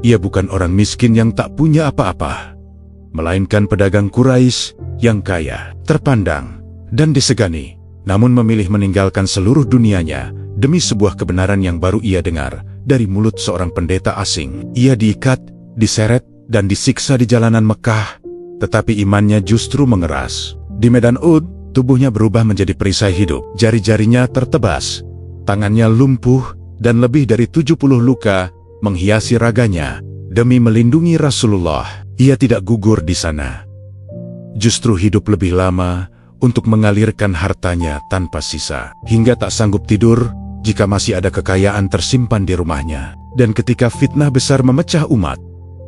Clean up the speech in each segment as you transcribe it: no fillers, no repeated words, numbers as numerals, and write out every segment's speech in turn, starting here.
Ia bukan orang miskin yang tak punya apa-apa, melainkan pedagang Quraisy yang kaya, terpandang, dan disegani, namun memilih meninggalkan seluruh dunianya demi sebuah kebenaran yang baru ia dengar dari mulut seorang pendeta asing. Ia diikat, diseret, dan disiksa di jalanan Mekah, tetapi imannya justru mengeras. Di medan Uhud, tubuhnya berubah menjadi perisai hidup. Jari-jarinya tertebas, tangannya lumpuh, dan lebih dari 70 luka menghiasi raganya demi melindungi Rasulullah. Ia tidak gugur di sana, justru hidup lebih lama untuk mengalirkan hartanya tanpa sisa, hingga tak sanggup tidur jika masih ada kekayaan tersimpan di rumahnya. Dan ketika fitnah besar memecah umat,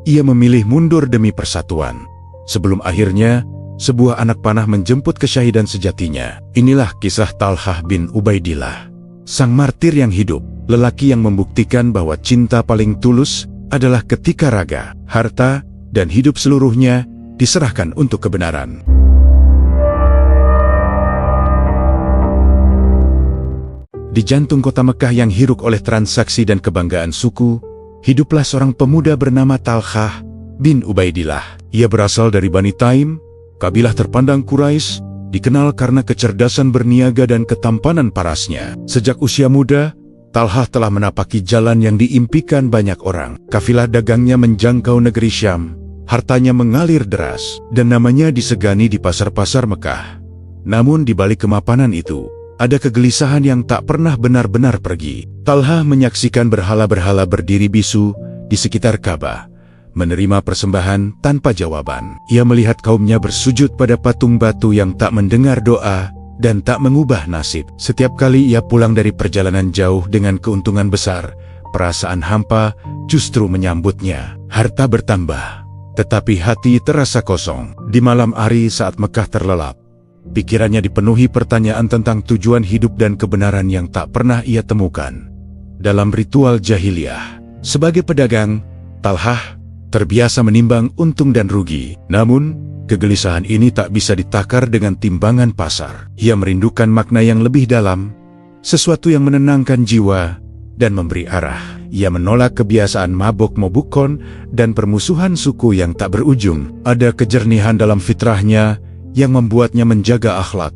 ia memilih mundur demi persatuan, sebelum akhirnya sebuah anak panah menjemput kesyahidan sejatinya. Inilah kisah Talhah bin Ubaidillah, sang martir yang hidup, lelaki yang membuktikan bahwa cinta paling tulus adalah ketika raga, harta, dan hidup seluruhnya diserahkan untuk kebenaran. Di jantung kota Mekah yang hiruk oleh transaksi dan kebanggaan suku, hiduplah seorang pemuda bernama Talhah bin Ubaidillah. Ia berasal dari Bani Taim, kabilah terpandang Quraisy, dikenal karena kecerdasan berniaga dan ketampanan parasnya. Sejak usia muda, Talhah telah menapaki jalan yang diimpikan banyak orang. Kafilah dagangnya menjangkau negeri Syam, hartanya mengalir deras, dan namanya disegani di pasar-pasar Mekah. Namun di balik kemapanan itu, ada kegelisahan yang tak pernah benar-benar pergi. Talhah menyaksikan berhala-berhala berdiri bisu di sekitar Ka'bah, menerima persembahan tanpa jawaban. Ia melihat kaumnya bersujud pada patung batu yang tak mendengar doa dan tak mengubah nasib. Setiap kali ia pulang dari perjalanan jauh dengan keuntungan besar, perasaan hampa justru menyambutnya. Harta bertambah, tetapi hati terasa kosong. Di malam hari saat Mekah terlelap, pikirannya dipenuhi pertanyaan tentang tujuan hidup dan kebenaran yang tak pernah ia temukan dalam ritual jahiliyah. Sebagai pedagang, Talhah terbiasa menimbang untung dan rugi. Namun, kegelisahan ini tak bisa ditakar dengan timbangan pasar. Ia merindukan makna yang lebih dalam, sesuatu yang menenangkan jiwa dan memberi arah. Ia menolak kebiasaan mabok-mabukon dan permusuhan suku yang tak berujung. Ada kejernihan dalam fitrahnya yang membuatnya menjaga akhlak,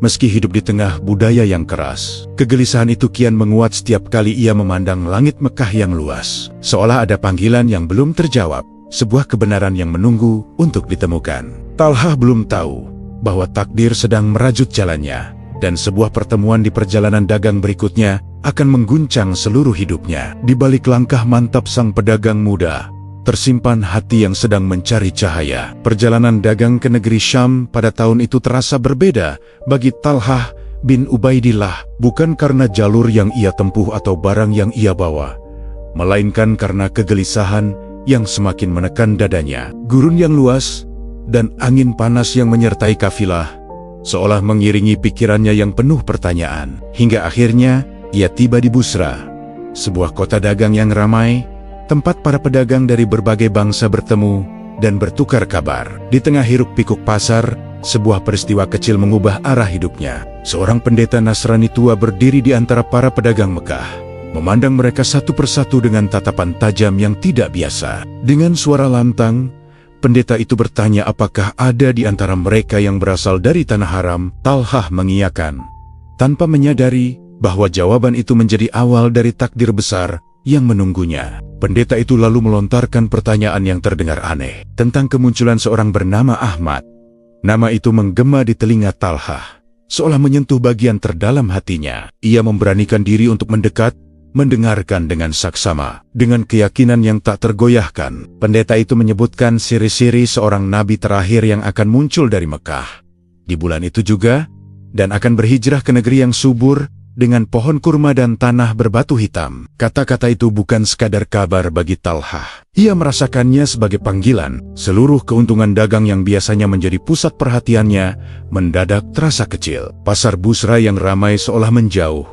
meski hidup di tengah budaya yang keras. Kegelisahan itu kian menguat setiap kali ia memandang langit Mekah yang luas, seolah ada panggilan yang belum terjawab, sebuah kebenaran yang menunggu untuk ditemukan. Talhah belum tahu bahwa takdir sedang merajut jalannya, dan sebuah pertemuan di perjalanan dagang berikutnya akan mengguncang seluruh hidupnya. Di balik langkah mantap sang pedagang muda, tersimpan hati yang sedang mencari cahaya. Perjalanan dagang ke negeri Syam pada tahun itu terasa berbeda bagi Talhah bin Ubaidillah, bukan karena jalur yang ia tempuh atau barang yang ia bawa, melainkan karena kegelisahan yang semakin menekan dadanya. Gurun yang luas dan angin panas yang menyertai kafilah seolah mengiringi pikirannya yang penuh pertanyaan. Hingga akhirnya ia tiba di Busra, sebuah kota dagang yang ramai, tempat para pedagang dari berbagai bangsa bertemu dan bertukar kabar. Di tengah hiruk-pikuk pasar, sebuah peristiwa kecil mengubah arah hidupnya. Seorang pendeta Nasrani tua berdiri di antara para pedagang Mekah, memandang mereka satu persatu dengan tatapan tajam yang tidak biasa. Dengan suara lantang, pendeta itu bertanya apakah ada di antara mereka yang berasal dari tanah haram. Talhah mengiyakan, tanpa menyadari bahwa jawaban itu menjadi awal dari takdir besar yang menunggunya. Pendeta itu lalu melontarkan pertanyaan yang terdengar aneh, tentang kemunculan seorang bernama Ahmad. Nama itu menggema di telinga Talhah, seolah menyentuh bagian terdalam hatinya. Ia memberanikan diri untuk mendekat, mendengarkan dengan saksama. Dengan keyakinan yang tak tergoyahkan, pendeta itu menyebutkan siri-siri seorang nabi terakhir yang akan muncul dari Mekah di bulan itu juga, dan akan berhijrah ke negeri yang subur dengan pohon kurma dan tanah berbatu hitam. Kata-kata itu bukan sekadar kabar bagi Talhah. Ia merasakannya sebagai panggilan. Seluruh keuntungan dagang yang biasanya menjadi pusat perhatiannya mendadak terasa kecil. Pasar Busra yang ramai seolah menjauh,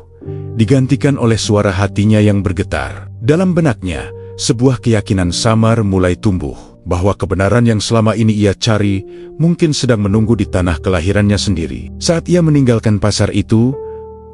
digantikan oleh suara hatinya yang bergetar. Dalam benaknya, sebuah keyakinan samar mulai tumbuh, bahwa kebenaran yang selama ini ia cari mungkin sedang menunggu di tanah kelahirannya sendiri. Saat ia meninggalkan pasar itu,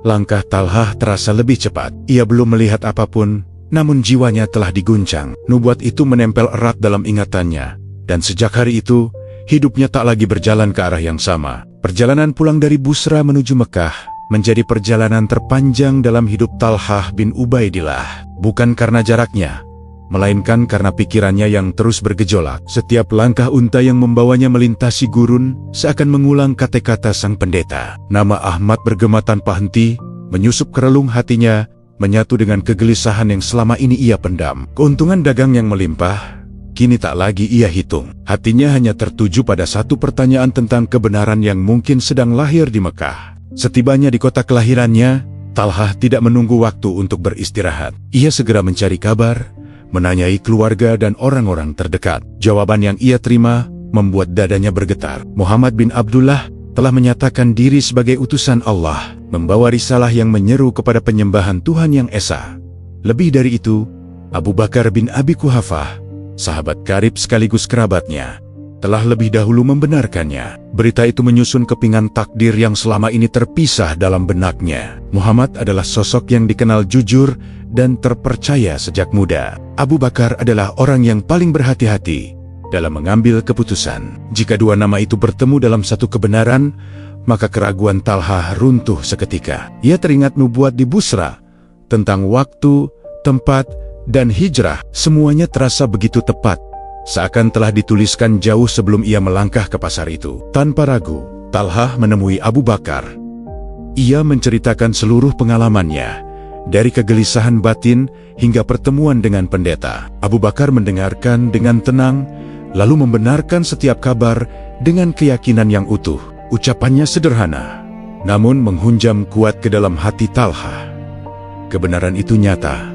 langkah Talhah terasa lebih cepat. Ia belum melihat apapun, namun jiwanya telah diguncang. Nubuat itu menempel erat dalam ingatannya, dan sejak hari itu, hidupnya tak lagi berjalan ke arah yang sama. Perjalanan pulang dari Busra menuju Mekah menjadi perjalanan terpanjang dalam hidup Talhah bin Ubaidillah. Bukan karena jaraknya, melainkan karena pikirannya yang terus bergejolak. Setiap langkah unta yang membawanya melintasi gurun seakan mengulang kata-kata sang pendeta. Nama Ahmad bergema tanpa henti, menyusup ke relung hatinya, menyatu dengan kegelisahan yang selama ini ia pendam. Keuntungan dagang yang melimpah kini tak lagi ia hitung. Hatinya hanya tertuju pada satu pertanyaan tentang kebenaran yang mungkin sedang lahir di Mekah. Setibanya di kota kelahirannya, Talhah tidak menunggu waktu untuk beristirahat. Ia segera mencari kabar, menanyai keluarga dan orang-orang terdekat. Jawaban yang ia terima membuat dadanya bergetar. Muhammad bin Abdullah telah menyatakan diri sebagai utusan Allah, membawa risalah yang menyeru kepada penyembahan Tuhan yang Esa. Lebih dari itu, Abu Bakar bin Abi Quhafah, sahabat karib sekaligus kerabatnya, telah lebih dahulu membenarkannya. Berita itu menyusun kepingan takdir yang selama ini terpisah dalam benaknya. Muhammad adalah sosok yang dikenal jujur dan terpercaya sejak muda. Abu Bakar adalah orang yang paling berhati-hati dalam mengambil keputusan. Jika dua nama itu bertemu dalam satu kebenaran, maka keraguan Talhah runtuh seketika. Ia teringat nubuat di Busra tentang waktu, tempat, dan hijrah. Semuanya terasa begitu tepat, seakan telah dituliskan jauh sebelum ia melangkah ke pasar itu. Tanpa ragu, Talhah menemui Abu Bakar. Ia menceritakan seluruh pengalamannya, dari kegelisahan batin hingga pertemuan dengan pendeta. Abu Bakar mendengarkan dengan tenang, lalu membenarkan setiap kabar dengan keyakinan yang utuh. Ucapannya sederhana, namun menghunjam kuat ke dalam hati Talhah. Kebenaran itu nyata,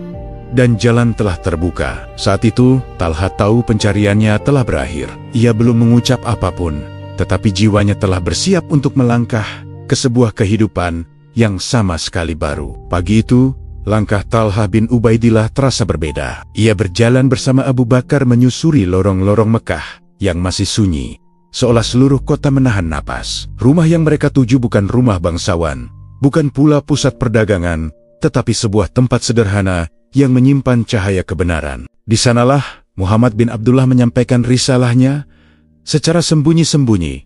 dan jalan telah terbuka. Saat itu, Talhah tahu pencariannya telah berakhir. Ia belum mengucap apapun, tetapi jiwanya telah bersiap untuk melangkah ke sebuah kehidupan yang sama sekali baru. Pagi itu, langkah Talhah bin Ubaidillah terasa berbeda. Ia berjalan bersama Abu Bakar menyusuri lorong-lorong Mekah yang masih sunyi, seolah seluruh kota menahan napas. Rumah yang mereka tuju bukan rumah bangsawan, bukan pula pusat perdagangan, tetapi sebuah tempat sederhana yang menyimpan cahaya kebenaran. Di sanalah Muhammad bin Abdullah menyampaikan risalahnya secara sembunyi-sembunyi,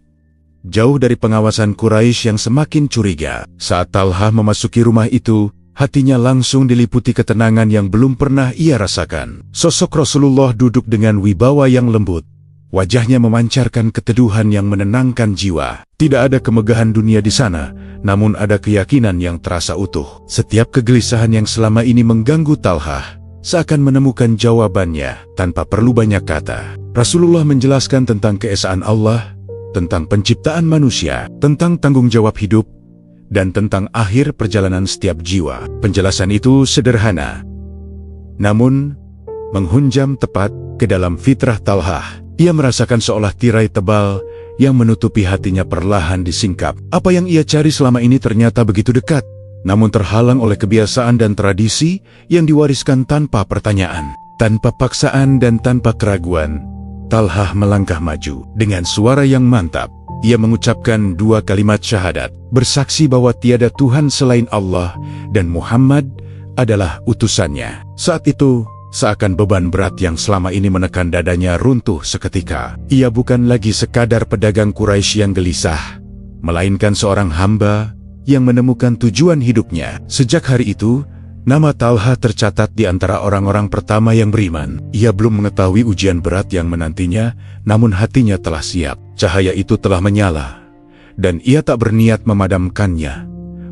jauh dari pengawasan Quraisy yang semakin curiga. Saat Talhah memasuki rumah itu, hatinya langsung diliputi ketenangan yang belum pernah ia rasakan. Sosok Rasulullah duduk dengan wibawa yang lembut. Wajahnya memancarkan keteduhan yang menenangkan jiwa. Tidak ada kemegahan dunia di sana, namun ada keyakinan yang terasa utuh. Setiap kegelisahan yang selama ini mengganggu Talhah seakan menemukan jawabannya tanpa perlu banyak kata. Rasulullah menjelaskan tentang keesaan Allah, tentang penciptaan manusia, tentang tanggung jawab hidup, dan tentang akhir perjalanan setiap jiwa. Penjelasan itu sederhana, namun menghunjam tepat ke dalam fitrah Talhah. Ia merasakan seolah tirai tebal yang menutupi hatinya perlahan disingkap. Apa yang ia cari selama ini ternyata begitu dekat, namun terhalang oleh kebiasaan dan tradisi yang diwariskan tanpa pertanyaan. Tanpa paksaan dan tanpa keraguan, Talhah melangkah maju. Dengan suara yang mantap, ia mengucapkan dua kalimat syahadat, bersaksi bahwa tiada Tuhan selain Allah dan Muhammad adalah utusannya. Saat itu, seakan beban berat yang selama ini menekan dadanya runtuh seketika. Ia bukan lagi sekadar pedagang Quraisy yang gelisah, melainkan seorang hamba yang menemukan tujuan hidupnya. Sejak hari itu, nama Talhah tercatat di antara orang-orang pertama yang beriman. Ia belum mengetahui ujian berat yang menantinya, namun hatinya telah siap. Cahaya itu telah menyala, dan ia tak berniat memadamkannya,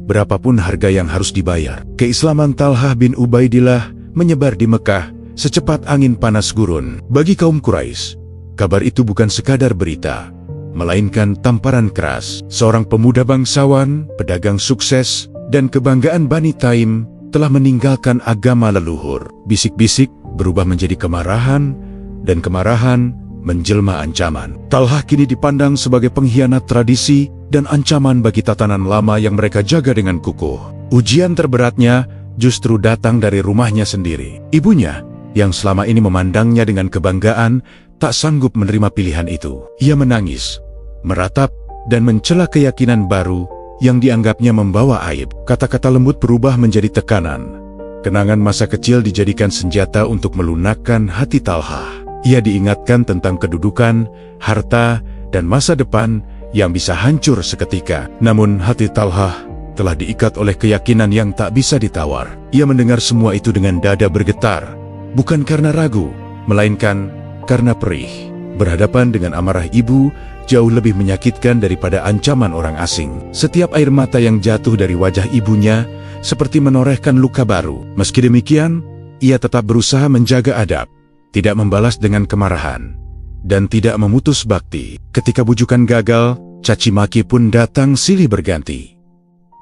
berapapun harga yang harus dibayar. Keislaman Talhah bin Ubaidillah menyebar di Mekah secepat angin panas gurun. Bagi kaum Quraisy, kabar itu bukan sekadar berita, melainkan tamparan keras. Seorang pemuda bangsawan, pedagang sukses, dan kebanggaan Bani Taim telah meninggalkan agama leluhur. Bisik-bisik berubah menjadi kemarahan, dan kemarahan menjelma ancaman. Talhah kini dipandang sebagai pengkhianat tradisi dan ancaman bagi tatanan lama yang mereka jaga dengan kukuh. Ujian terberatnya justru datang dari rumahnya sendiri. Ibunya, yang selama ini memandangnya dengan kebanggaan, tak sanggup menerima pilihan itu. Ia menangis, meratap, dan mencela keyakinan baru yang dianggapnya membawa aib. Kata-kata lembut berubah menjadi tekanan. Kenangan masa kecil dijadikan senjata untuk melunakkan hati Talha. Ia diingatkan tentang kedudukan, harta, dan masa depan yang bisa hancur seketika. Namun hati Talha telah diikat oleh keyakinan yang tak bisa ditawar. Ia mendengar semua itu dengan dada bergetar, bukan karena ragu, melainkan karena perih. Berhadapan dengan amarah ibu jauh lebih menyakitkan daripada ancaman orang asing. Setiap air mata yang jatuh dari wajah ibunya seperti menorehkan luka baru. Meski demikian, ia tetap berusaha menjaga adab, tidak membalas dengan kemarahan, dan tidak memutus bakti. Ketika bujukan gagal, caci maki pun datang silih berganti.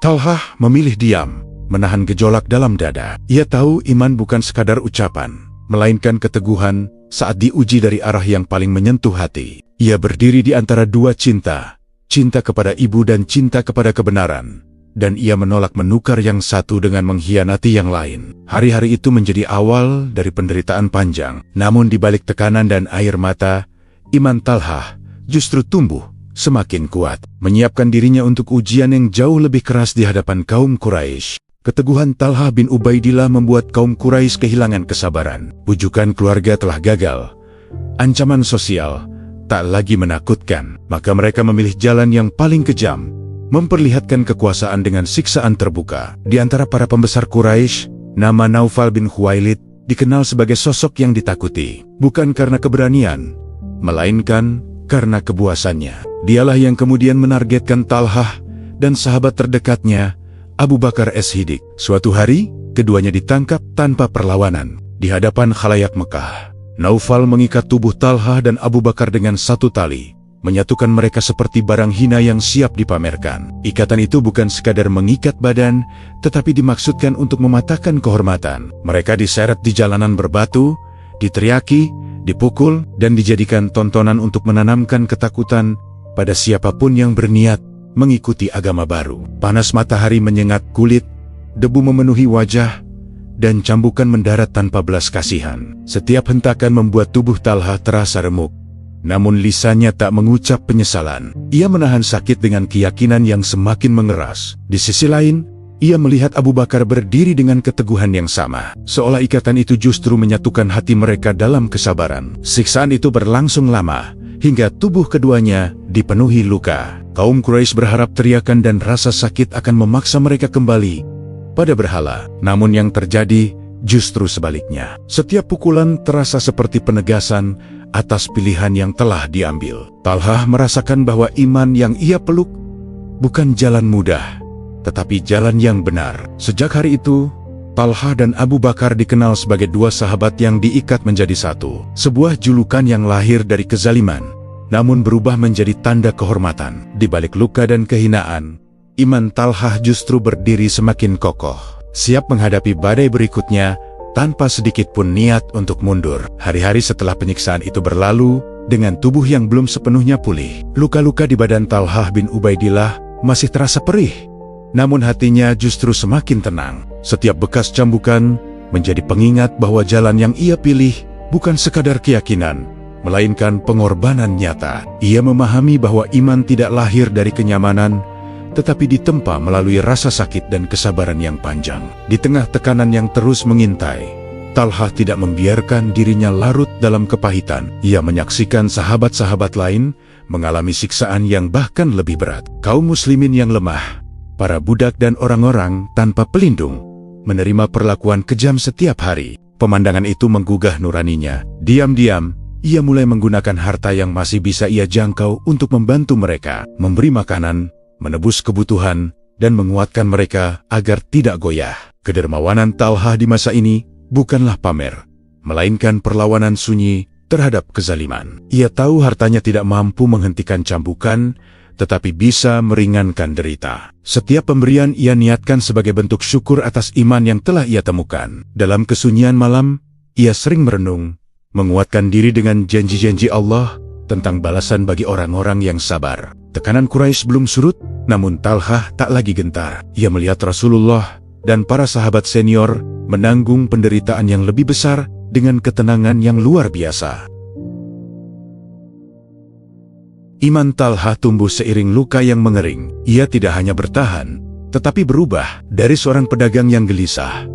Talha memilih diam, menahan gejolak dalam dada. Ia tahu iman bukan sekadar ucapan, melainkan keteguhan saat diuji dari arah yang paling menyentuh hati. Ia berdiri di antara dua cinta, cinta kepada ibu dan cinta kepada kebenaran. Dan ia menolak menukar yang satu dengan mengkhianati yang lain. Hari-hari itu menjadi awal dari penderitaan panjang. Namun di balik tekanan dan air mata, iman Talha justru tumbuh semakin kuat. Menyiapkan dirinya untuk ujian yang jauh lebih keras di hadapan kaum Quraisy. Keteguhan Talha bin Ubaidillah membuat kaum Quraisy kehilangan kesabaran. Bujukan keluarga telah gagal. Ancaman sosial tak lagi menakutkan. Maka mereka memilih jalan yang paling kejam, memperlihatkan kekuasaan dengan siksaan terbuka. Di antara para pembesar Quraisy, nama Naufal bin Khuwailid dikenal sebagai sosok yang ditakuti. Bukan karena keberanian, melainkan karena kebuasannya. Dialah yang kemudian menargetkan Talha dan sahabat terdekatnya, Abu Bakar as-Siddiq. Suatu hari, keduanya ditangkap tanpa perlawanan di hadapan khalayak Mekah. Naufal mengikat tubuh Talha dan Abu Bakar dengan satu tali, menyatukan mereka seperti barang hina yang siap dipamerkan. Ikatan itu bukan sekadar mengikat badan, tetapi dimaksudkan untuk mematahkan kehormatan. Mereka diseret di jalanan berbatu, diteriaki, dipukul, dan dijadikan tontonan untuk menanamkan ketakutan pada siapapun yang berniat mengikuti agama baru. Panas matahari menyengat kulit, debu memenuhi wajah, dan cambukan mendarat tanpa belas kasihan. Setiap hentakan membuat tubuh Talha terasa remuk. Namun lisannya tak mengucap penyesalan. Ia menahan sakit dengan keyakinan yang semakin mengeras. Di sisi lain, ia melihat Abu Bakar berdiri dengan keteguhan yang sama. Seolah ikatan itu justru menyatukan hati mereka dalam kesabaran. Siksaan itu berlangsung lama, hingga tubuh keduanya dipenuhi luka. Kaum Quraisy berharap teriakan dan rasa sakit akan memaksa mereka kembali pada berhala. Namun yang terjadi justru sebaliknya. Setiap pukulan terasa seperti penegasan atas pilihan yang telah diambil. Talha merasakan bahwa iman yang ia peluk bukan jalan mudah, tetapi jalan yang benar. Sejak hari itu, Talha dan Abu Bakar dikenal sebagai dua sahabat yang diikat menjadi satu. Sebuah julukan yang lahir dari kezaliman, namun berubah menjadi tanda kehormatan. Di balik luka dan kehinaan, iman Talha justru berdiri semakin kokoh, siap menghadapi badai berikutnya tanpa sedikit pun niat untuk mundur. Hari-hari setelah penyiksaan itu berlalu, dengan tubuh yang belum sepenuhnya pulih, luka-luka di badan Talha bin Ubaidillah masih terasa perih. Namun hatinya justru semakin tenang. Setiap bekas cambukan menjadi pengingat bahwa jalan yang ia pilih bukan sekadar keyakinan, melainkan pengorbanan nyata. Ia memahami bahwa iman tidak lahir dari kenyamanan, tetapi ditempa melalui rasa sakit dan kesabaran yang panjang. Di tengah tekanan yang terus mengintai, Talha tidak membiarkan dirinya larut dalam kepahitan. Ia menyaksikan sahabat-sahabat lain mengalami siksaan yang bahkan lebih berat. Kaum muslimin yang lemah, para budak dan orang-orang tanpa pelindung, menerima perlakuan kejam setiap hari. Pemandangan itu menggugah nuraninya. Diam-diam, ia mulai menggunakan harta yang masih bisa ia jangkau untuk membantu mereka, memberi makanan, menebus kebutuhan, dan menguatkan mereka agar tidak goyah. Kedermawanan Talha di masa ini bukanlah pamer, melainkan perlawanan sunyi terhadap kezaliman. Ia tahu hartanya tidak mampu menghentikan cambukan, tetapi bisa meringankan derita. Setiap pemberian ia niatkan sebagai bentuk syukur atas iman yang telah ia temukan. Dalam kesunyian malam, ia sering merenung, menguatkan diri dengan janji-janji Allah tentang balasan bagi orang-orang yang sabar. Tekanan Quraisy belum surut, namun Talha tak lagi gentar. Ia melihat Rasulullah dan para sahabat senior menanggung penderitaan yang lebih besar dengan ketenangan yang luar biasa. Iman Talha tumbuh seiring luka yang mengering. Ia tidak hanya bertahan, tetapi berubah. Dari seorang pedagang yang gelisah,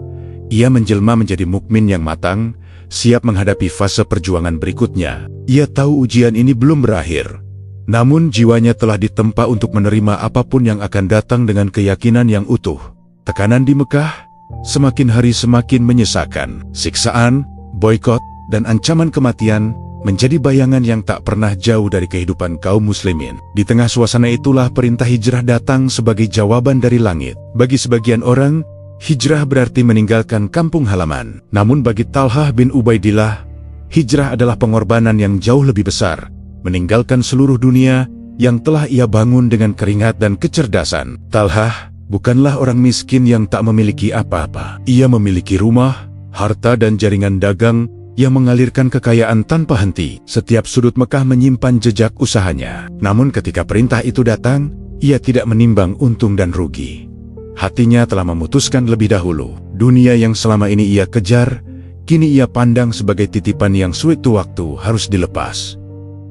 Ia menjelma menjadi mukmin yang matang, siap menghadapi fase perjuangan berikutnya. Ia tahu ujian ini belum berakhir. Namun jiwanya telah ditempa untuk menerima apapun yang akan datang dengan keyakinan yang utuh. Tekanan di Mekah semakin hari semakin menyesakan. Siksaan, boikot, dan ancaman kematian menjadi bayangan yang tak pernah jauh dari kehidupan kaum muslimin. Di tengah suasana itulah perintah hijrah datang sebagai jawaban dari langit. Bagi sebagian orang, hijrah berarti meninggalkan kampung halaman. Namun bagi Talhah bin Ubaidillah, hijrah adalah pengorbanan yang jauh lebih besar. Meninggalkan seluruh dunia yang telah ia bangun dengan keringat dan kecerdasan. Talhah bukanlah orang miskin yang tak memiliki apa-apa. Ia memiliki rumah, harta dan jaringan dagang yang mengalirkan kekayaan tanpa henti. Setiap sudut Mekah menyimpan jejak usahanya. Namun ketika perintah itu datang, ia tidak menimbang untung dan rugi. Hatinya telah memutuskan lebih dahulu. Dunia yang selama ini ia kejar, kini ia pandang sebagai titipan yang suatu waktu harus dilepas.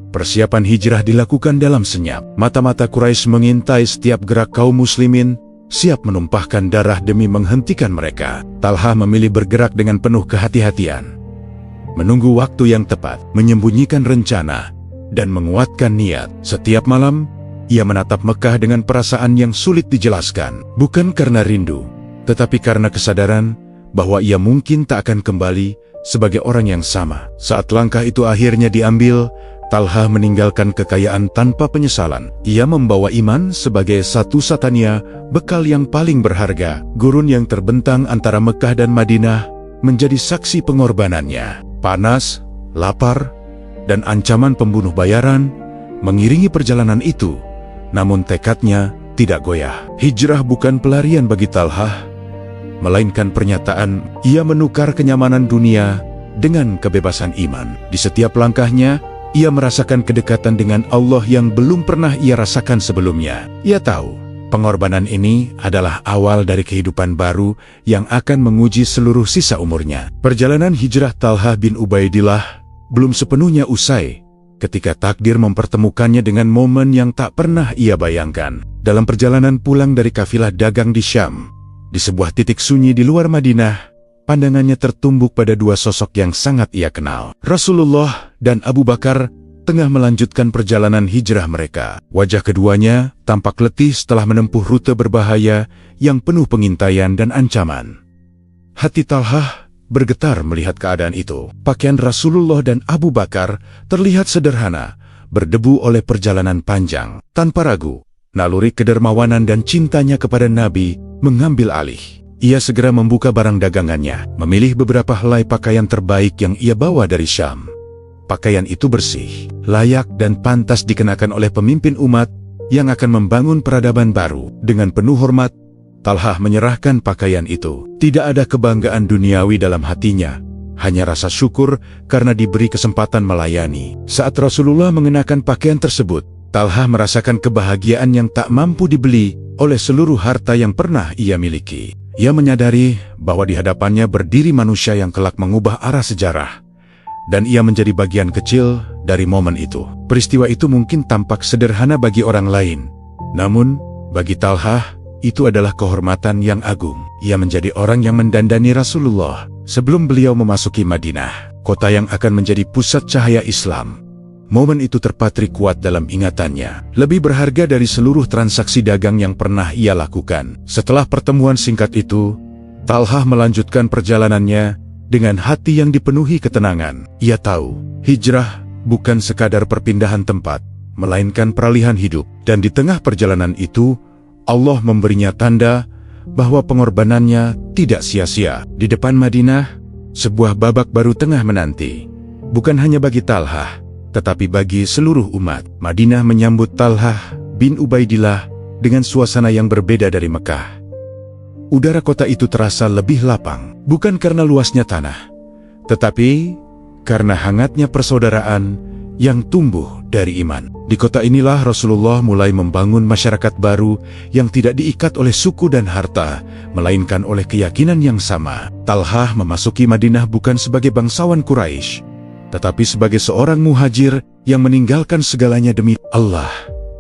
Persiapan hijrah dilakukan dalam senyap. Mata-mata Quraisy mengintai setiap gerak kaum muslimin, siap menumpahkan darah demi menghentikan mereka. Talhah memilih bergerak dengan penuh kehati-hatian. Menunggu waktu yang tepat, menyembunyikan rencana, dan menguatkan niat. Setiap malam, ia menatap Mekah dengan perasaan yang sulit dijelaskan. Bukan karena rindu, tetapi karena kesadaran bahwa ia mungkin tak akan kembali sebagai orang yang sama. Saat langkah itu akhirnya diambil, Talhah meninggalkan kekayaan tanpa penyesalan. Ia membawa iman sebagai satu-satunya bekal yang paling berharga. Gurun yang terbentang antara Mekah dan Madinah menjadi saksi pengorbanannya. Panas, lapar, dan ancaman pembunuh bayaran mengiringi perjalanan itu. Namun tekadnya tidak goyah. Hijrah bukan pelarian bagi Talhah, melainkan pernyataan ia menukar kenyamanan dunia dengan kebebasan iman. Di setiap langkahnya, ia merasakan kedekatan dengan Allah yang belum pernah ia rasakan sebelumnya. Ia tahu pengorbanan ini adalah awal dari kehidupan baru yang akan menguji seluruh sisa umurnya. Perjalanan hijrah Talhah bin Ubaidillah belum sepenuhnya usai ketika takdir mempertemukannya dengan momen yang tak pernah ia bayangkan. Dalam perjalanan pulang dari kafilah dagang di Syam, di sebuah titik sunyi di luar Madinah, pandangannya tertumbuk pada dua sosok yang sangat ia kenal. Rasulullah dan Abu Bakar tengah melanjutkan perjalanan hijrah mereka. Wajah keduanya tampak letih setelah menempuh rute berbahaya yang penuh pengintaian dan ancaman. Hati Talhah bergetar melihat keadaan itu. Pakaian Rasulullah dan Abu Bakar terlihat sederhana, berdebu oleh perjalanan panjang. Tanpa ragu, naluri kedermawanan dan cintanya kepada Nabi mengambil alih. Ia segera membuka barang dagangannya, memilih beberapa helai pakaian terbaik yang ia bawa dari Syam. Pakaian itu bersih, layak dan pantas dikenakan oleh pemimpin umat yang akan membangun peradaban baru. Dengan penuh hormat, Talhah menyerahkan pakaian itu. Tidak ada kebanggaan duniawi dalam hatinya, hanya rasa syukur karena diberi kesempatan melayani. Saat Rasulullah mengenakan pakaian tersebut, Talhah merasakan kebahagiaan yang tak mampu dibeli oleh seluruh harta yang pernah ia miliki. Ia menyadari bahwa di hadapannya berdiri manusia yang kelak mengubah arah sejarah, dan ia menjadi bagian kecil dari momen itu. Peristiwa itu mungkin tampak sederhana bagi orang lain, namun bagi Talhah itu adalah kehormatan yang agung. Ia menjadi orang yang mendandani Rasulullah sebelum beliau memasuki Madinah, kota yang akan menjadi pusat cahaya Islam. Momen itu terpatri kuat dalam ingatannya, lebih berharga dari seluruh transaksi dagang yang pernah ia lakukan. Setelah pertemuan singkat itu, Talhah melanjutkan perjalanannya dengan hati yang dipenuhi ketenangan. Ia tahu, hijrah bukan sekadar perpindahan tempat, melainkan peralihan hidup. Dan di tengah perjalanan itu, Allah memberinya tanda bahwa pengorbanannya tidak sia-sia. Di depan Madinah, sebuah babak baru tengah menanti. Bukan hanya bagi Talhah, tetapi bagi seluruh umat. Madinah menyambut Talhah bin Ubaidillah dengan suasana yang berbeda dari Mekah. Udara kota itu terasa lebih lapang, bukan karena luasnya tanah, tetapi karena hangatnya persaudaraan yang tumbuh dari iman. Di kota inilah Rasulullah mulai membangun masyarakat baru yang tidak diikat oleh suku dan harta, melainkan oleh keyakinan yang sama. Talhah memasuki Madinah bukan sebagai bangsawan Quraisy, tetapi sebagai seorang muhajir yang meninggalkan segalanya demi Allah.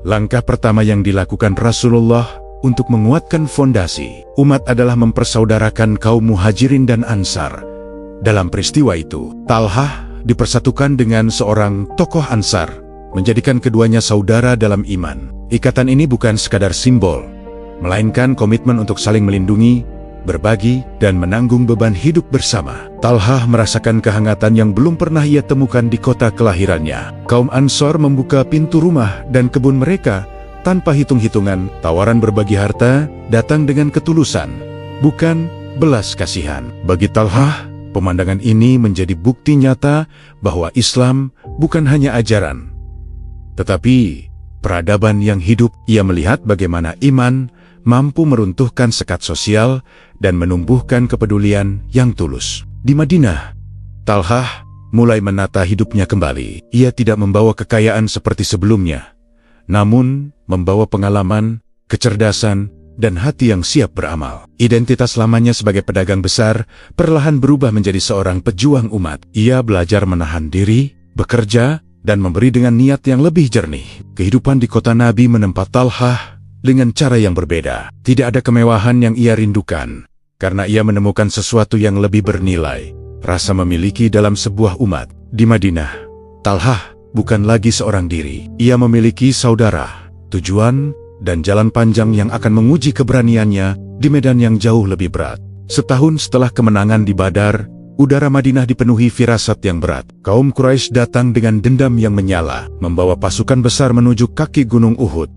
Langkah pertama yang dilakukan Rasulullah untuk menguatkan fondasi. Umat adalah mempersaudarakan kaum Muhajirin dan Ansar. Dalam peristiwa itu, Talhah dipersatukan dengan seorang tokoh Ansar, menjadikan keduanya saudara dalam iman. Ikatan ini bukan sekadar simbol, melainkan komitmen untuk saling melindungi, berbagi, dan menanggung beban hidup bersama. Talhah merasakan kehangatan yang belum pernah ia temukan di kota kelahirannya. Kaum Ansor membuka pintu rumah dan kebun mereka tanpa hitung-hitungan. Tawaran berbagi harta datang dengan ketulusan, bukan belas kasihan. Bagi Talhah, pemandangan ini menjadi bukti nyata bahwa Islam bukan hanya ajaran, tetapi peradaban yang hidup. Ia melihat bagaimana iman mampu meruntuhkan sekat sosial dan menumbuhkan kepedulian yang tulus. Di Madinah, Talhah mulai menata hidupnya kembali. Ia tidak membawa kekayaan seperti sebelumnya, namun membawa pengalaman, kecerdasan, dan hati yang siap beramal. Identitas lamanya sebagai pedagang besar perlahan berubah menjadi seorang pejuang umat. Ia belajar menahan diri, bekerja, dan memberi dengan niat yang lebih jernih. Kehidupan di kota Nabi menempa Talhah dengan cara yang berbeda. Tidak ada kemewahan yang ia rindukan, karena ia menemukan sesuatu yang lebih bernilai, rasa memiliki dalam sebuah umat. Di Madinah, Talhah bukan lagi seorang diri. Ia memiliki saudara, tujuan, dan jalan panjang yang akan menguji keberaniannya di medan yang jauh lebih berat. Setahun setelah kemenangan di Badar, udara Madinah dipenuhi firasat yang berat. Kaum Quraisy datang dengan dendam yang menyala, membawa pasukan besar menuju kaki gunung Uhud.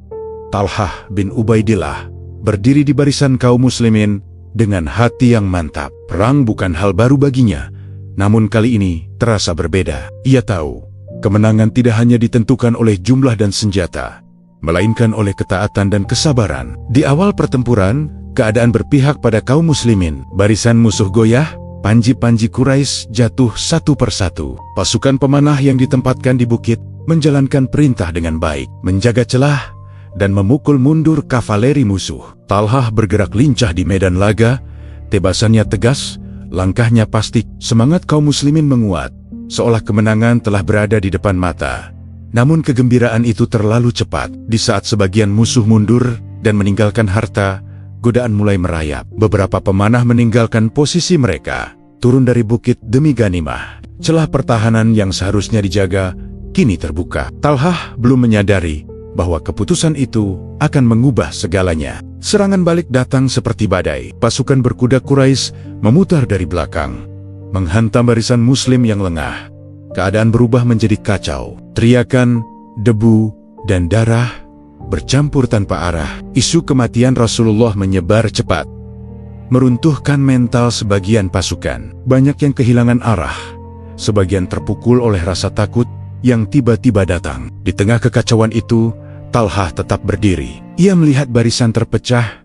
Talhah bin Ubaidillah berdiri di barisan kaum muslimin dengan hati yang mantap. Perang bukan hal baru baginya, namun kali ini terasa berbeda. Ia tahu, kemenangan tidak hanya ditentukan oleh jumlah dan senjata, melainkan oleh ketaatan dan kesabaran. Di awal pertempuran, keadaan berpihak pada kaum muslimin. Barisan musuh goyah, panji-panji Quraisy jatuh satu persatu. Pasukan pemanah yang ditempatkan di bukit menjalankan perintah dengan baik, menjaga celah dan memukul mundur kavaleri musuh. Talhah bergerak lincah di medan laga, tebasannya tegas, langkahnya pasti. Semangat kaum muslimin menguat, seolah kemenangan telah berada di depan mata. Namun kegembiraan itu terlalu cepat. Di saat sebagian musuh mundur dan meninggalkan harta, godaan mulai merayap. Beberapa pemanah meninggalkan posisi mereka, turun dari bukit demi ganimah. Celah pertahanan yang seharusnya dijaga kini terbuka. Talhah belum menyadari bahwa keputusan itu akan mengubah segalanya. Serangan balik datang seperti badai. Pasukan berkuda Quraisy memutar dari belakang, menghantam barisan muslim yang lengah. Keadaan berubah menjadi kacau. Teriakan, debu, dan darah bercampur tanpa arah. Isu kematian Rasulullah menyebar cepat, meruntuhkan mental sebagian pasukan. Banyak yang kehilangan arah, sebagian terpukul oleh rasa takut yang tiba-tiba datang. Di tengah kekacauan itu, Talhah tetap berdiri. Ia melihat barisan terpecah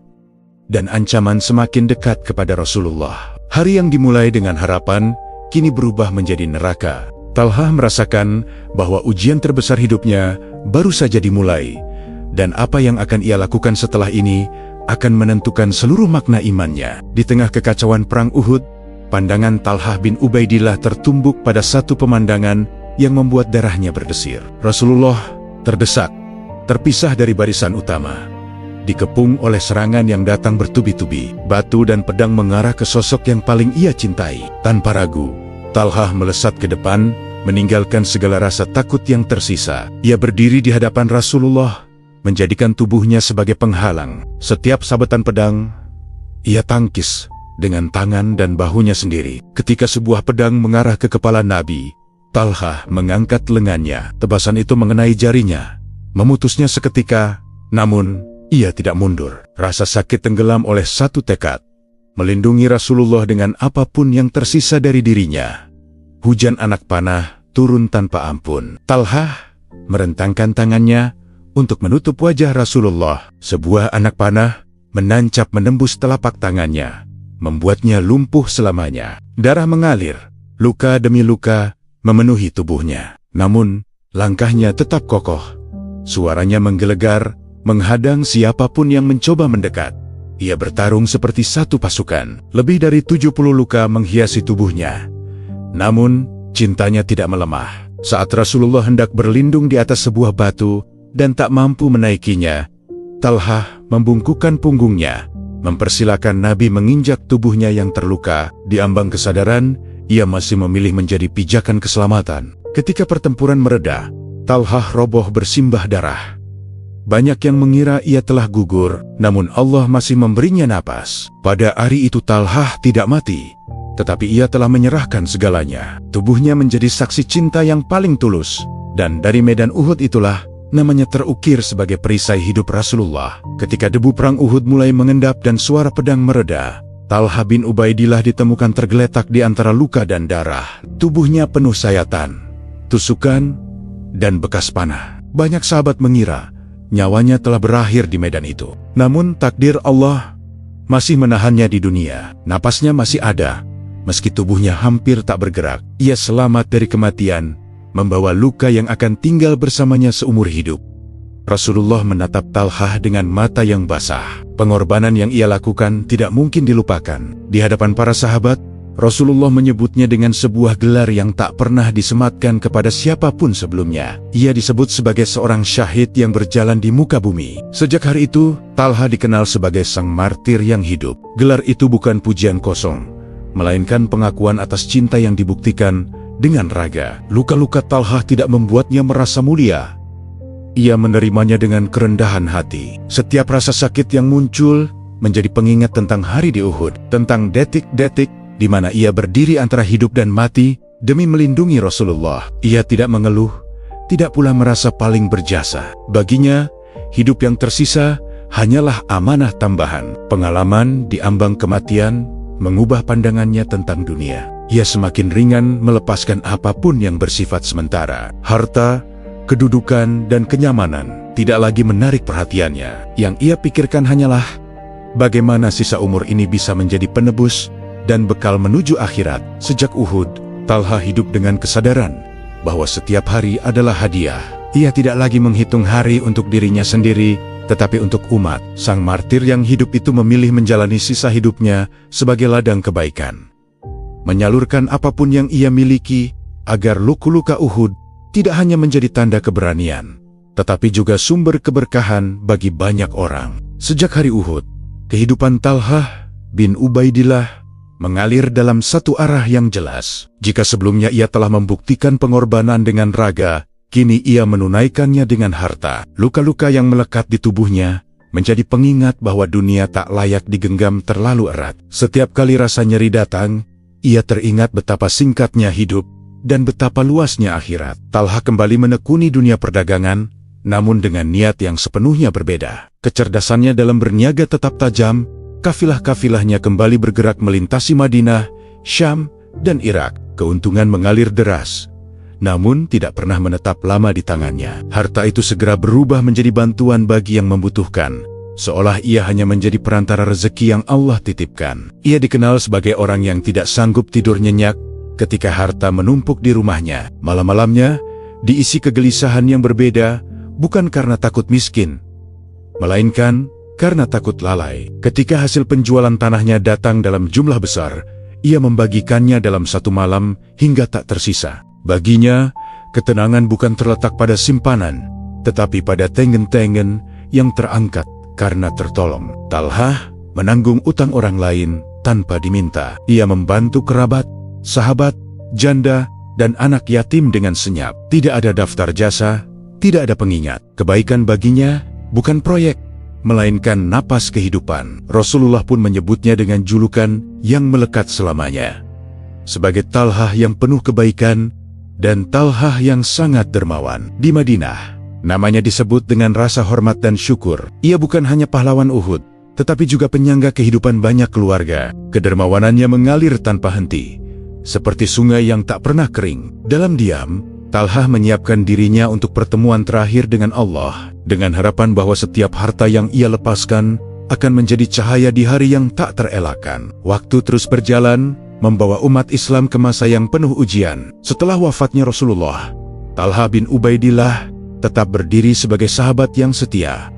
dan ancaman semakin dekat kepada Rasulullah. Hari yang dimulai dengan harapan kini berubah menjadi neraka. Talhah merasakan bahwa ujian terbesar hidupnya baru saja dimulai, dan apa yang akan ia lakukan setelah ini akan menentukan seluruh makna imannya. Di tengah kekacauan perang Uhud, pandangan Talhah bin Ubaidillah tertumbuk pada satu pemandangan yang membuat darahnya berdesir. Rasulullah terdesak, terpisah dari barisan utama, dikepung oleh serangan yang datang bertubi-tubi. Batu dan pedang mengarah ke sosok yang paling ia cintai. Tanpa ragu, Talhah melesat ke depan, meninggalkan segala rasa takut yang tersisa. Ia berdiri di hadapan Rasulullah, menjadikan tubuhnya sebagai penghalang. Setiap sabetan pedang, ia tangkis dengan tangan dan bahunya sendiri. Ketika sebuah pedang mengarah ke kepala Nabi, Talhah mengangkat lengannya. Tebasan itu mengenai jarinya, memutusnya seketika, namun ia tidak mundur. Rasa sakit tenggelam oleh satu tekad, melindungi Rasulullah dengan apapun yang tersisa dari dirinya. Hujan anak panah turun tanpa ampun. Talhah merentangkan tangannya untuk menutup wajah Rasulullah. Sebuah anak panah menancap menembus telapak tangannya, membuatnya lumpuh selamanya. Darah mengalir, luka demi luka memenuhi tubuhnya. Namun, langkahnya tetap kokoh. Suaranya menggelegar, menghadang siapapun yang mencoba mendekat. Ia bertarung seperti satu pasukan. Lebih dari 70 luka menghiasi tubuhnya. Namun, cintanya tidak melemah. Saat Rasulullah hendak berlindung di atas sebuah batu dan tak mampu menaikinya, Talha membungkukkan punggungnya, mempersilakan Nabi menginjak tubuhnya yang terluka. Di ambang kesadaran, ia masih memilih menjadi pijakan keselamatan. Ketika pertempuran mereda, Talha roboh bersimbah darah. Banyak yang mengira ia telah gugur, namun Allah masih memberinya napas. Pada hari itu Talha tidak mati, tetapi ia telah menyerahkan segalanya. Tubuhnya menjadi saksi cinta yang paling tulus, dan dari medan Uhud itulah namanya terukir sebagai perisai hidup Rasulullah. Ketika debu perang Uhud mulai mengendap dan suara pedang mereda, Talha bin Ubaidillah ditemukan tergeletak di antara luka dan darah. Tubuhnya penuh sayatan, tusukan, dan bekas panah. Banyak sahabat mengira nyawanya telah berakhir di medan itu. Namun takdir Allah masih menahannya di dunia. Napasnya masih ada, meski tubuhnya hampir tak bergerak. Ia selamat dari kematian, membawa luka yang akan tinggal bersamanya seumur hidup. Rasulullah menatap Talha dengan mata yang basah. Pengorbanan yang ia lakukan tidak mungkin dilupakan. Di hadapan para sahabat, Rasulullah menyebutnya dengan sebuah gelar yang tak pernah disematkan kepada siapapun sebelumnya. Ia disebut sebagai seorang syahid yang berjalan di muka bumi. Sejak hari itu, Talha dikenal sebagai sang martir yang hidup. Gelar itu bukan pujian kosong, melainkan pengakuan atas cinta yang dibuktikan dengan raga. Luka-luka Talha tidak membuatnya merasa mulia. Ia menerimanya dengan kerendahan hati. Setiap rasa sakit yang muncul menjadi pengingat tentang hari di Uhud, tentang detik-detik di mana ia berdiri antara hidup dan mati demi melindungi Rasulullah. Ia tidak mengeluh, tidak pula merasa paling berjasa. Baginya, hidup yang tersisa hanyalah amanah tambahan. Pengalaman di ambang kematian mengubah pandangannya tentang dunia. Ia semakin ringan melepaskan apapun yang bersifat sementara. Harta, kedudukan, dan kenyamanan tidak lagi menarik perhatiannya. Yang ia pikirkan hanyalah bagaimana sisa umur ini bisa menjadi penebus dan bekal menuju akhirat. Sejak Uhud, Talha hidup dengan kesadaran bahwa setiap hari adalah hadiah. Ia tidak lagi menghitung hari untuk dirinya sendiri, tetapi untuk umat. Sang martir yang hidup itu memilih menjalani sisa hidupnya sebagai ladang kebaikan, menyalurkan apapun yang ia miliki agar luka-luka Uhud tidak hanya menjadi tanda keberanian, tetapi juga sumber keberkahan bagi banyak orang. Sejak hari Uhud, kehidupan Talha bin Ubaidillah mengalir dalam satu arah yang jelas. Jika sebelumnya ia telah membuktikan pengorbanan dengan raga, kini ia menunaikannya dengan harta. Luka-luka yang melekat di tubuhnya menjadi pengingat bahwa dunia tak layak digenggam terlalu erat. Setiap kali rasa nyeri datang, ia teringat betapa singkatnya hidup dan betapa luasnya akhirat. Talha kembali menekuni dunia perdagangan, namun dengan niat yang sepenuhnya berbeda. Kecerdasannya dalam berniaga tetap tajam. Kafilah-kafilahnya kembali bergerak melintasi Madinah, Syam, dan Irak. Keuntungan mengalir deras, namun tidak pernah menetap lama di tangannya. Harta itu segera berubah menjadi bantuan bagi yang membutuhkan, seolah ia hanya menjadi perantara rezeki yang Allah titipkan. Ia dikenal sebagai orang yang tidak sanggup tidur nyenyak ketika harta menumpuk di rumahnya. Malam-malamnya diisi kegelisahan yang berbeda, bukan karena takut miskin, melainkan karena takut lalai. Ketika hasil penjualan tanahnya datang dalam jumlah besar, ia membagikannya dalam satu malam hingga tak tersisa. Baginya, ketenangan bukan terletak pada simpanan, tetapi pada tengen-tengen yang terangkat karena tertolong. Talha menanggung utang orang lain tanpa diminta. Ia membantu kerabat, sahabat, janda, dan anak yatim dengan senyap. Tidak ada daftar jasa, tidak ada pengingat. Kebaikan baginya bukan proyek, melainkan napas kehidupan. Rasulullah pun menyebutnya dengan julukan yang melekat selamanya, sebagai Talha yang penuh kebaikan dan Talha yang sangat dermawan. Di Madinah, namanya disebut dengan rasa hormat dan syukur. Ia bukan hanya pahlawan Uhud, tetapi juga penyangga kehidupan banyak keluarga. Kedermawanannya mengalir tanpa henti, seperti sungai yang tak pernah kering. Dalam diam, Talha menyiapkan dirinya untuk pertemuan terakhir dengan Allah, dengan harapan bahwa setiap harta yang ia lepaskan akan menjadi cahaya di hari yang tak terelakkan. Waktu terus berjalan, membawa umat Islam ke masa yang penuh ujian. Setelah wafatnya Rasulullah, Talha bin Ubaidillah tetap berdiri sebagai sahabat yang setia,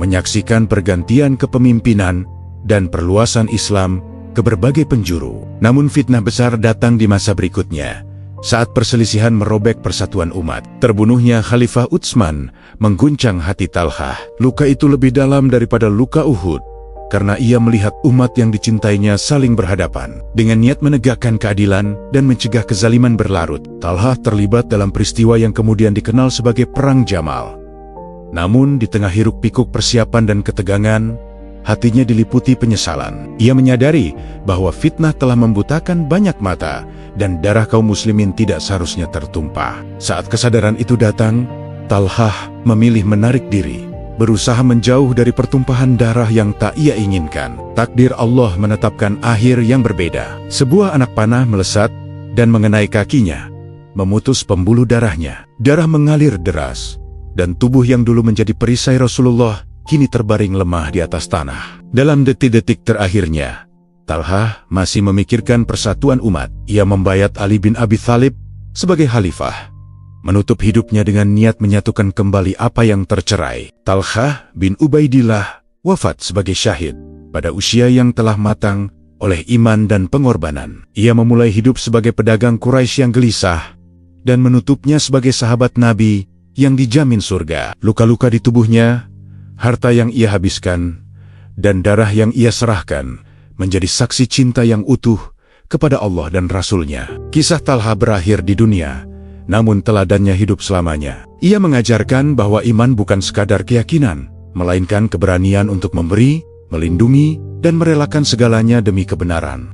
menyaksikan pergantian kepemimpinan dan perluasan Islam ke berbagai penjuru. Namun fitnah besar datang di masa berikutnya, saat perselisihan merobek persatuan umat. Terbunuhnya Khalifah Utsman mengguncang hati Talhah. Luka itu lebih dalam daripada luka Uhud, karena ia melihat umat yang dicintainya saling berhadapan. Dengan niat menegakkan keadilan dan mencegah kezaliman berlarut, Talhah terlibat dalam peristiwa yang kemudian dikenal sebagai Perang Jamal. Namun di tengah hiruk-pikuk persiapan dan ketegangan, hatinya diliputi penyesalan. Ia menyadari bahwa fitnah telah membutakan banyak mata dan darah kaum muslimin tidak seharusnya tertumpah. Saat kesadaran itu datang, Talhah memilih menarik diri, berusaha menjauh dari pertumpahan darah yang tak ia inginkan. Takdir Allah menetapkan akhir yang berbeda. Sebuah anak panah melesat dan mengenai kakinya, memutus pembuluh darahnya. Darah mengalir deras, dan tubuh yang dulu menjadi perisai Rasulullah kini terbaring lemah di atas tanah. Dalam detik-detik terakhirnya, Talhah masih memikirkan persatuan umat. Ia membayat Ali bin Abi Thalib sebagai khalifah, menutup hidupnya dengan niat menyatukan kembali apa yang tercerai. Talhah bin Ubaidillah wafat sebagai syahid pada usia yang telah matang oleh iman dan pengorbanan. Ia memulai hidup sebagai pedagang Quraisy yang gelisah dan menutupnya sebagai sahabat Nabi yang dijamin surga. Luka-luka di tubuhnya, harta yang ia habiskan, dan darah yang ia serahkan menjadi saksi cinta yang utuh kepada Allah dan Rasul-Nya. Kisah Talhah berakhir di dunia, namun teladannya hidup selamanya. Ia mengajarkan bahwa iman bukan sekadar keyakinan, melainkan keberanian untuk memberi, melindungi, dan merelakan segalanya demi kebenaran.